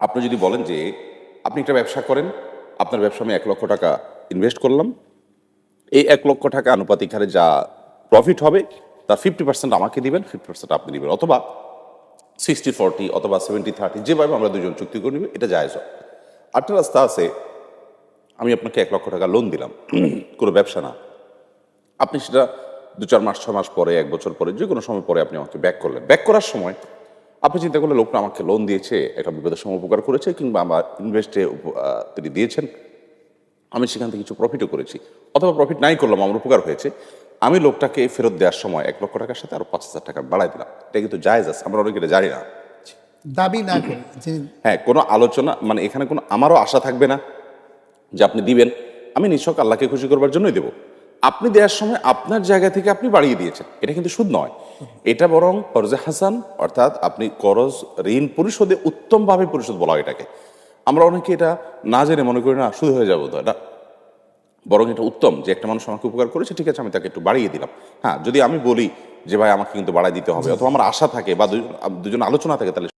আপনি যদি বলেন যে আপনি একটা ব্যবসা করেন, আপনার ব্যবসা আমি ১ লক্ষ টাকা ইনভেস্ট করলাম, এই ১ লক্ষ টাকা আনুপাতিক হারে যা প্রফিট হবে তার 50% আমাকে দিবেন, 50% আপনি দিবেন, অথবা 60-40 অথবা 70-30, যেভাবে আমরা দুজন চুক্তি করে নিব, এটা জায়েজ হয়। আরেকটা রাস্তা আছে, আমি আপনাকে ১ লক্ষ টাকা লোন দিলাম, কোনো ব্যবসা না, আপনি সেটা ২-৪ মাস ৬ মাস পরে, ১ বছর পরে, যে কোনো সময় পরে আপনি আমাকে ব্যাক করলেন। ব্যাক করার সময় আপনি চিন্তা করলেন লোকটা আমাকে লোন দিয়েছে, একটা বিপদের সময় উপকার করেছে, কিংবা আমার ইনভেস্টে তিনি দিয়েছেন, আমি সেখান থেকে কিছু প্রফিটও করেছি, অথবা প্রফিট নাই করলাম, আমার উপকার হয়েছে, আমি লোকটাকে ফেরত দেওয়ার সময় ১ লক্ষ টাকার সাথে আরও ৫,০০০ টাকা বাড়াই দিলাম। এটা কিন্তু জায়েজ আছে, আমরা অনেকে এটা জানি না। দাবি না করে হ্যাঁ, কোনো আলোচনা, মানে এখানে কোনো আমারও আশা থাকবে না যে আপনি দিবেন, আমি নিছক আল্লাহকে খুশি করবার জন্যই দেব। আপনি দেওয়ার সময় আপনার জায়গা থেকে আপনি বাড়িয়ে দিয়েছেন, এটা কিন্তু সুদ নয়, এটা বরং কর্জে হাসান, অর্থাৎ আপনি করজ ঋণ পরিশোধে উত্তমভাবে পরিশোধ বলা হয় এটাকে। আমরা অনেকে এটা না জেনে মনে করি না সুদ হয়ে যাবো, তো এটা বরং এটা উত্তম যে একটা মানুষ আমাকে উপকার করেছে, ঠিক আছে আমি তাকে একটু বাড়িয়ে দিলাম। হ্যাঁ, যদি আমি বলি যে ভাই আমাকে কিন্তু বাড়াই দিতে হবে, অথবা আমার আশা থাকে বা দুজন আলোচনা থাকে, তাহলে